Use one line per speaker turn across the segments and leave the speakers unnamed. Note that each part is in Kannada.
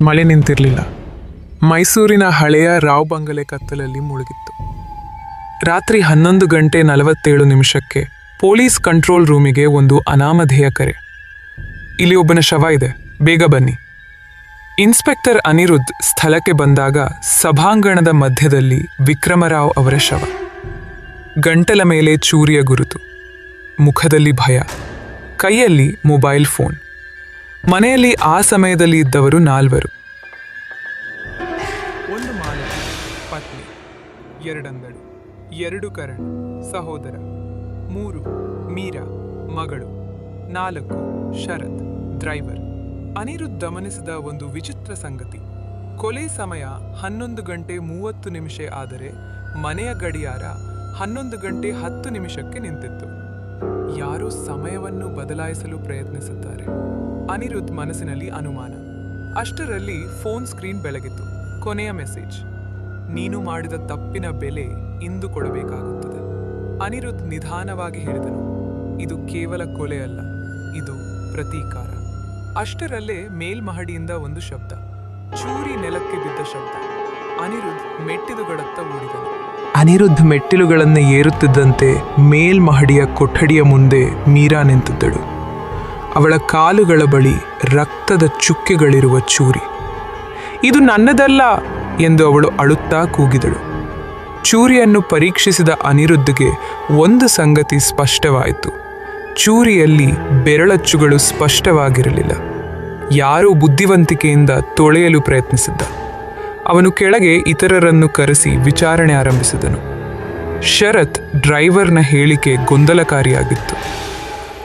ಮಳೆ ನಿಂತಿರಲಿಲ್ಲ. ಮೈಸೂರಿನ ಹಳೆಯ ರಾವ್ ಬಂಗಲೆ ಕತ್ತಲಲ್ಲಿ ಮುಳುಗಿತ್ತು. ರಾತ್ರಿ 11:47 ಪೊಲೀಸ್ ಕಂಟ್ರೋಲ್ ರೂಮಿಗೆ ಒಂದು ಅನಾಮಧೇಯ ಕರೆ. ಇಲ್ಲಿ ಒಬ್ಬನ ಶವ ಇದೆ, ಬೇಗ ಬನ್ನಿ. ಇನ್ಸ್ಪೆಕ್ಟರ್ ಅನಿರುದ್ಧ್ ಸ್ಥಳಕ್ಕೆ ಬಂದಾಗ ಸಭಾಂಗಣದ ಮಧ್ಯದಲ್ಲಿ ವಿಕ್ರಮರಾವ್ ಅವರ ಶವ. ಗಂಟಲ ಮೇಲೆ ಚೂರಿಯ ಗುರುತು, ಮುಖದಲ್ಲಿ ಭಯ, ಕೈಯಲ್ಲಿ ಮೊಬೈಲ್ ಫೋನ್. ಮನೆಯಲ್ಲಿ ಆ ಸಮಯದಲ್ಲಿ ಇದ್ದವರು 4. ಒಂದು ಮಾಲತಿ, ಪತ್ನಿ, 2 ಅಂದಳು, 2 ಕರಣ್, ಸಹೋದರ, 3 ಮೀರಾ, ಮಗಳು, 4 ಶರತ್, ಡ್ರೈವರ್. ಅನಿರುದ್ಧ್ ಗಮನಿಸಿದ ಒಂದು ವಿಚಿತ್ರ ಸಂಗತಿ. ಕೊಲೆ ಸಮಯ 11:30 ಆದರೆ ಮನೆಯ ಗಡಿಯಾರ 11:10 ನಿಂತಿತ್ತು. ಯಾರೋ ಸಮಯವನ್ನು ಬದಲಾಯಿಸಲು ಪ್ರಯತ್ನಿಸುತ್ತಾರೆ. ಅನಿರುದ್ಧ್ ಮನಸ್ಸಿನಲ್ಲಿ ಅನುಮಾನ. ಅಷ್ಟರಲ್ಲಿ ಫೋನ್ ಸ್ಕ್ರೀನ್ ಬೆಳಗಿತು. ಕೊನೆಯ ಮೆಸೇಜ್: ನೀನು ಮಾಡಿದ ತಪ್ಪಿನ ಬೆಲೆ ಇಂದು ಕೊಡಬೇಕಾಗುತ್ತದೆ. ಅನಿರುದ್ಧ್ ನಿಧಾನವಾಗಿ ಹೇಳಿದನು, ಇದು ಕೇವಲ ಕೊಲೆ ಅಲ್ಲ, ಇದು ಪ್ರತೀಕಾರ. ಅಷ್ಟರಲ್ಲೇ ಮೇಲ್ಮಹಡಿಯಿಂದ ಒಂದು ಶಬ್ದ, ಚೂರಿ ನೆಲಕ್ಕೆ ಬಿದ್ದ ಶಬ್ದ. ಅನಿರುದ್ಧ್ ಮೆಟ್ಟಿಲುಗಳತ್ತ ಓಡಿದನು. ಅನಿರುದ್ಧ್ ಮೆಟ್ಟಿಲುಗಳನ್ನು ಏರುತ್ತಿದ್ದಂತೆ ಮೇಲ್ಮಹಡಿಯ ಕೊಠಡಿಯ ಮುಂದೆ ಮೀರಾ ನಿಂತಿದ್ದಳು. ಅವಳ ಕಾಲುಗಳ ಬಳಿ ರಕ್ತದ ಚುಕ್ಕೆಗಳಿರುವ ಚೂರಿ. ಇದು ನನ್ನದಲ್ಲ ಎಂದು ಅವಳು ಅಳುತ್ತಾ ಕೂಗಿದಳು. ಚೂರಿಯನ್ನು ಪರೀಕ್ಷಿಸಿದ ಅನಿರುದ್ಧ್ಗೆ ಒಂದು ಸಂಗತಿ ಸ್ಪಷ್ಟವಾಯಿತು. ಚೂರಿಯಲ್ಲಿ ಬೆರಳಚ್ಚುಗಳು ಸ್ಪಷ್ಟವಾಗಿರಲಿಲ್ಲ. ಯಾರೋ ಬುದ್ಧಿವಂತಿಕೆಯಿಂದ ತೊಳೆಯಲು ಪ್ರಯತ್ನಿಸಿದ್ದ. ಅವನು ಕೆಳಗೆ ಇತರರನ್ನು ಕರೆಸಿ ವಿಚಾರಣೆ ಆರಂಭಿಸಿದನು. ಶರತ್ ಡ್ರೈವರ್ನ ಹೇಳಿಕೆ ಗೊಂದಲಕಾರಿಯಾಗಿತ್ತು.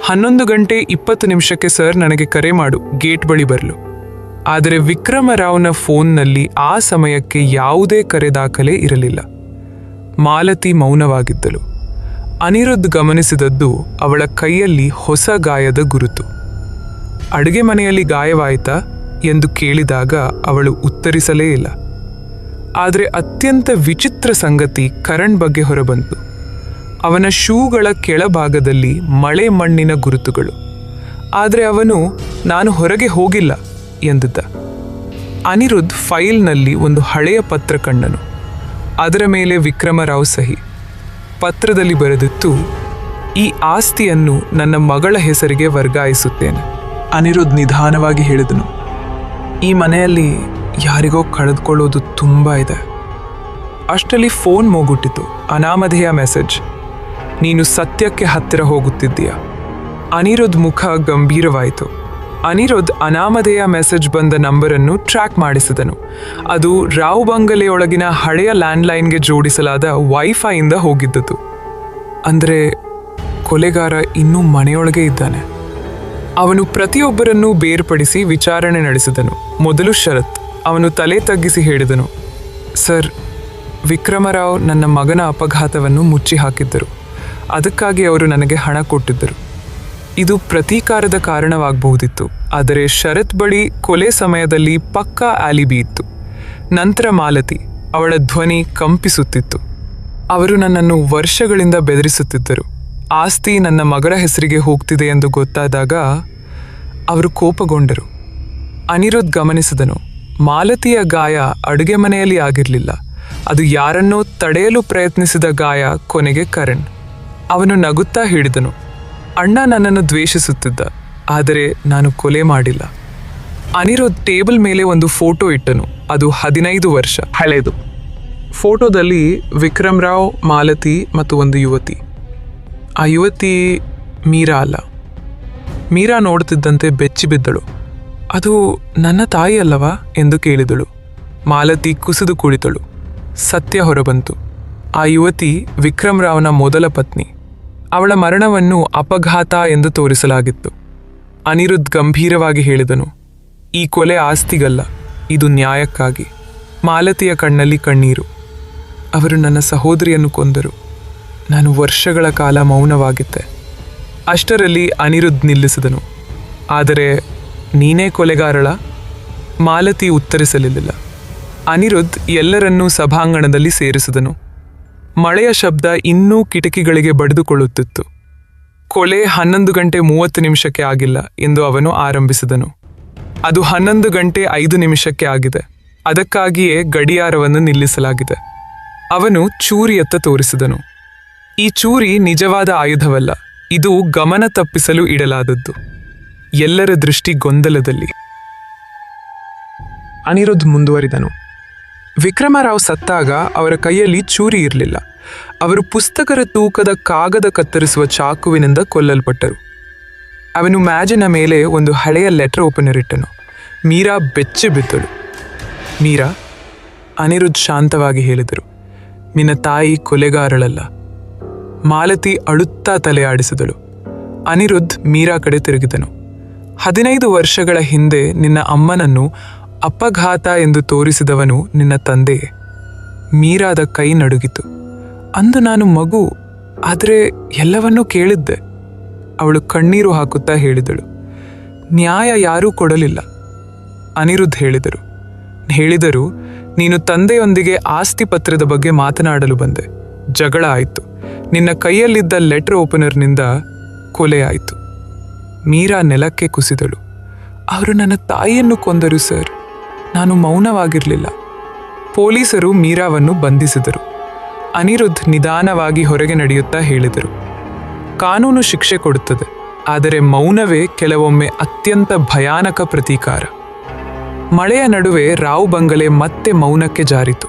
11:20 ಸರ್, ನನಗೆ ಕರೆ ಮಾಡು, ಗೇಟ್ ಬಳಿ ಬರಲು. ಆದರೆ ವಿಕ್ರಮರಾವ್ನ ಫೋನ್ನಲ್ಲಿ ಆ ಸಮಯಕ್ಕೆ ಯಾವುದೇ ಕರೆ ದಾಖಲೆ ಇರಲಿಲ್ಲ. ಮಾಲತಿ ಮೌನವಾಗಿದ್ದಳು. ಅನಿರುದ್ಧ್ ಗಮನಿಸಿದದ್ದು ಅವಳ ಕೈಯಲ್ಲಿ ಹೊಸ ಗಾಯದ ಗುರುತು. ಅಡುಗೆ ಮನೆಯಲ್ಲಿ ಗಾಯವಾಯಿತಾ ಎಂದು ಕೇಳಿದಾಗ ಅವಳು ಉತ್ತರಿಸಲೇ ಇಲ್ಲ. ಆದರೆ ಅತ್ಯಂತ ವಿಚಿತ್ರ ಸಂಗತಿ ಕರಣ್ ಬಗ್ಗೆ ಹೊರಬಂತು. ಅವನ ಶೂಗಳ ಕೆಳಭಾಗದಲ್ಲಿ ಮಳೆ ಮಣ್ಣಿನ ಗುರುತುಗಳು. ಆದರೆ ಅವನು ನಾನು ಹೊರಗೆ ಹೋಗಿಲ್ಲ ಎಂದಿದ್ದ. ಅನಿರುದ್ಧ್ ಫೈಲ್ನಲ್ಲಿ ಒಂದು ಹಳೆಯ ಪತ್ರ ಕಂಡನು. ಅದರ ಮೇಲೆ ವಿಕ್ರಮರಾವ್ ಸಹಿ. ಪತ್ರದಲ್ಲಿ ಬರೆದಿತ್ತು, ಈ ಆಸ್ತಿಯನ್ನು ನನ್ನ ಮಗಳ ಹೆಸರಿಗೆ ವರ್ಗಾಯಿಸುತ್ತೇನೆ. ಅನಿರುದ್ಧ್ ನಿಧಾನವಾಗಿ ಹೇಳಿದನು, ಈ ಮನೆಯಲ್ಲಿ ಯಾರಿಗೋ ಕಳೆದುಕೊಳ್ಳೋದು ತುಂಬ ಇದೆ. ಅಷ್ಟರಲ್ಲಿ ಫೋನ್ ಮೋಗುಟ್ಟಿತು. ಅನಾಮಧೇಯ ಮೆಸೇಜ್: ನೀನು ಸತ್ಯಕ್ಕೆ ಹತ್ತಿರ ಹೋಗುತ್ತಿದ್ದೀಯ. ಅನಿರುದ್ಧ್ ಮುಖ ಗಂಭೀರವಾಯಿತು. ಅನಿರುದ್ಧ್ ಅನಾಮಧೇಯ ಮೆಸೇಜ್ ಬಂದ ನಂಬರನ್ನು ಟ್ರ್ಯಾಕ್ ಮಾಡಿಸಿದನು. ಅದು ರಾವ್ ಬಂಗಲೆಯೊಳಗಿನ ಹಳೆಯ ಲ್ಯಾಂಡ್ಲೈನ್ಗೆ ಜೋಡಿಸಲಾದ ವೈಫೈಯಿಂದ ಹೋಗಿದ್ದದು. ಅಂದರೆ ಕೊಲೆಗಾರ ಇನ್ನೂ ಮನೆಯೊಳಗೆ ಇದ್ದಾನೆ. ಅವನು ಪ್ರತಿಯೊಬ್ಬರನ್ನೂ ಬೇರ್ಪಡಿಸಿ ವಿಚಾರಣೆ ನಡೆಸಿದನು. ಮೊದಲು ಶರತ್. ಅವನು ತಲೆ ತಗ್ಗಿಸಿ ಹೇಳಿದನು, ಸರ್, ವಿಕ್ರಮರಾವ್ ನನ್ನ ಮಗನ ಅಪಘಾತವನ್ನು ಮುಚ್ಚಿ ಹಾಕಿದ್ದರು. ಅದಕ್ಕಾಗಿ ಅವರು ನನಗೆ ಹಣ ಕೊಟ್ಟಿದ್ದರು. ಇದು ಪ್ರತೀಕಾರದ ಕಾರಣವಾಗಬಹುದಿತ್ತು. ಆದರೆ ಶರತ್ ಬಳಿ ಕೊಲೆ ಸಮಯದಲ್ಲಿ ಪಕ್ಕಾ ಆಲಿಬಿ ಇತ್ತು. ನಂತರ ಮಾಲತಿ. ಅವಳ ಧ್ವನಿ ಕಂಪಿಸುತ್ತಿತ್ತು. ಅವರು ನನ್ನನ್ನು ವರ್ಷಗಳಿಂದ ಬೆದರಿಸುತ್ತಿದ್ದರು. ಆಸ್ತಿ ನನ್ನ ಮಗಳ ಹೆಸರಿಗೆ ಹೋಗ್ತಿದೆ ಎಂದು ಗೊತ್ತಾದಾಗ ಅವರು ಕೋಪಗೊಂಡರು. ಅನಿರುದ್ಧ್ ಗಮನಿಸಿದನು, ಮಾಲತಿಯ ಗಾಯ ಅಡುಗೆ ಮನೆಯಲ್ಲಿ ಆಗಿರಲಿಲ್ಲ. ಅದು ಯಾರನ್ನೋ ತಡೆಯಲು ಪ್ರಯತ್ನಿಸಿದ ಗಾಯ. ಕೊನೆಗೆ ಕರಣ್. ಅವನು ನಗುತ್ತಾ ಹೇಳಿದನು, ಅಣ್ಣ ನನ್ನನ್ನು ದ್ವೇಷಿಸುತ್ತಿದ್ದ, ಆದರೆ ನಾನು ಕೊಲೆ ಮಾಡಿಲ್ಲ. ಅನಿರುದ್ಧ್ ಟೇಬಲ್ ಮೇಲೆ ಒಂದು ಫೋಟೋ ಇಟ್ಟನು. ಅದು 15 ವರ್ಷ ಹಳೆಯದು. ಫೋಟೋದಲ್ಲಿ ವಿಕ್ರಮರಾವ್, ಮಾಲತಿ ಮತ್ತು ಒಂದು ಯುವತಿ. ಆ ಯುವತಿ ಮೀರಾ ಅಲ್ಲ. ಮೀರಾ ನೋಡುತ್ತಿದ್ದಂತೆ ಬೆಚ್ಚಿ ಬಿದ್ದಳು. ಅದು ನನ್ನ ತಾಯಿ ಅಲ್ಲವಾ ಎಂದು ಕೇಳಿದಳು. ಮಾಲತಿ ಕುಸಿದು ಕುಳಿತಳು. ಸತ್ಯ ಹೊರಬಂತು. ಆ ಯುವತಿ ವಿಕ್ರಮರಾವ್ನ ಮೊದಲ ಪತ್ನಿ. ಅವಳ ಮರಣವನ್ನು ಅಪಘಾತ ಎಂದು ತೋರಿಸಲಾಗಿತ್ತು. ಅನಿರುದ್ಧ್ ಗಂಭೀರವಾಗಿ ಹೇಳಿದನು, ಈ ಕೊಲೆ ಆಸ್ತಿಗಲ್ಲ, ಇದು ನ್ಯಾಯಕ್ಕಾಗಿ. ಮಾಲತಿಯ ಕಣ್ಣಲ್ಲಿ ಕಣ್ಣೀರು. ಅವರು ನನ್ನ ಸಹೋದರಿಯನ್ನು ಕೊಂದರು. ನಾನು ವರ್ಷಗಳ ಕಾಲ ಮೌನವಾಗಿದ್ದೆ. ಅಷ್ಟರಲ್ಲಿ ಅನಿರುದ್ಧ್ ನಿಲ್ಲಿಸಿದನು. ಆದರೆ ನೀನೇ ಕೊಲೆಗಾರಳ? ಮಾಲತಿ ಉತ್ತರಿಸಲಿಲ್ಲ. ಅನಿರುದ್ಧ್ ಎಲ್ಲರನ್ನೂ ಸಭಾಂಗಣದಲ್ಲಿ ಸೇರಿಸಿದನು. ಮಳೆಯ ಶಬ್ದ ಇನ್ನೂ ಕಿಟಕಿಗಳಿಗೆ ಬಡಿದುಕೊಳ್ಳುತ್ತಿತ್ತು. ಕೊಲೆ 11:30 ಆಗಿಲ್ಲ ಎಂದು ಅವನು ಆರಂಭಿಸಿದನು. ಅದು 11:05 ಆಗಿದೆ. ಅದಕ್ಕಾಗಿಯೇ ಗಡಿಯಾರವನ್ನು ನಿಲ್ಲಿಸಲಾಗಿದೆ. ಅವನು ಚೂರಿಯತ್ತ ತೋರಿಸಿದನು. ಈ ಚೂರಿ ನಿಜವಾದ ಆಯುಧವಲ್ಲ, ಇದು ಗಮನ ತಪ್ಪಿಸಲು ಇಡಲಾದದ್ದು. ಎಲ್ಲರ ದೃಷ್ಟಿ ಗೊಂದಲದಲ್ಲಿ. ಅನಿರುದ್ಧ್ ಮುಂದುವರಿದನು. ವಿಕ್ರಮರಾವ್ ಸತ್ತಾಗ ಅವರ ಕೈಯಲ್ಲಿ ಚೂರಿ ಇರಲಿಲ್ಲ. ಅವರು ಪುಸ್ತಕದ ತೂಕದ ಕಾಗದ ಕತ್ತರಿಸುವ ಚಾಕುವಿನಿಂದ ಕೊಲ್ಲಲ್ಪಟ್ಟರು. ಅವನು ಮ್ಯಾಜಿನ ಮೇಲೆ ಒಂದು ಹಳೆಯ ಲೆಟರ್ ಓಪನರ್ ಇಟ್ಟನು. ಮೀರಾ ಬೆಚ್ಚಿ ಬಿದ್ದಳು. ಮೀರಾ, ಅನಿರುದ್ಧ್ ಶಾಂತವಾಗಿ ಹೇಳಿದರು, ನಿನ್ನ ತಾಯಿ ಕೊಲೆಗಾರಳಲ್ಲ. ಮಾಲತಿ ಅಳುತ್ತಾ ತಲೆ ಆಡಿಸಿದಳು. ಅನಿರುದ್ಧ್ ಮೀರಾ ಕಡೆ ತಿರುಗಿದನು. 15 ವರ್ಷಗಳ ಹಿಂದೆ ನಿನ್ನ ಅಮ್ಮನನ್ನು ಅಪಘಾತ ಎಂದು ತೋರಿಸಿದವನು ನಿನ್ನ ತಂದೆಯೇ. ಮೀರಾದ ಕೈ ನಡುಗಿತು. ಅಂದು ನಾನು ಮಗು, ಆದರೆ ಎಲ್ಲವನ್ನೂ ಕೇಳಿದ್ದೆ. ಅವಳು ಕಣ್ಣೀರು ಹಾಕುತ್ತಾ ಹೇಳಿದಳು. ನ್ಯಾಯ ಯಾರೂ ಕೊಡಲಿಲ್ಲ. ಅನಿರುದ್ಧ್ ಹೇಳಿದರು, ನೀನು ತಂದೆಯೊಂದಿಗೆ ಆಸ್ತಿ ಪತ್ರದ ಬಗ್ಗೆ ಮಾತನಾಡಲು ಬಂದೆ. ಜಗಳ ಆಯಿತು. ನಿನ್ನ ಕೈಯಲ್ಲಿದ್ದ ಲೆಟರ್ ಓಪನರ್ನಿಂದ ಕೊಲೆಯಾಯಿತು. ಮೀರಾ ನೆಲಕ್ಕೆ ಕುಸಿದಳು. ಅವರು ನನ್ನ ತಾಯಿಯನ್ನು ಕೊಂದರು ಸರ್. ನಾನು ಮೌನವಾಗಿರಲಿಲ್ಲ. ಪೊಲೀಸರು ಮೀರಾವನ್ನು ಬಂಧಿಸಿದರು. ಅನಿರುದ್ಧ್ ನಿಧಾನವಾಗಿ ಹೊರಗೆ ನಡೆಯುತ್ತಾ ಹೇಳಿದರು, ಕಾನೂನು ಶಿಕ್ಷೆ ಕೊಡುತ್ತದೆ, ಆದರೆ ಮೌನವೇ ಕೆಲವೊಮ್ಮೆ ಅತ್ಯಂತ ಭಯಾನಕ ಪ್ರತೀಕಾರ. ಮಳೆಯ ನಡುವೆ ರಾವ್ ಬಂಗಲೆ ಮತ್ತೆ ಮೌನಕ್ಕೆ ಜಾರಿತು.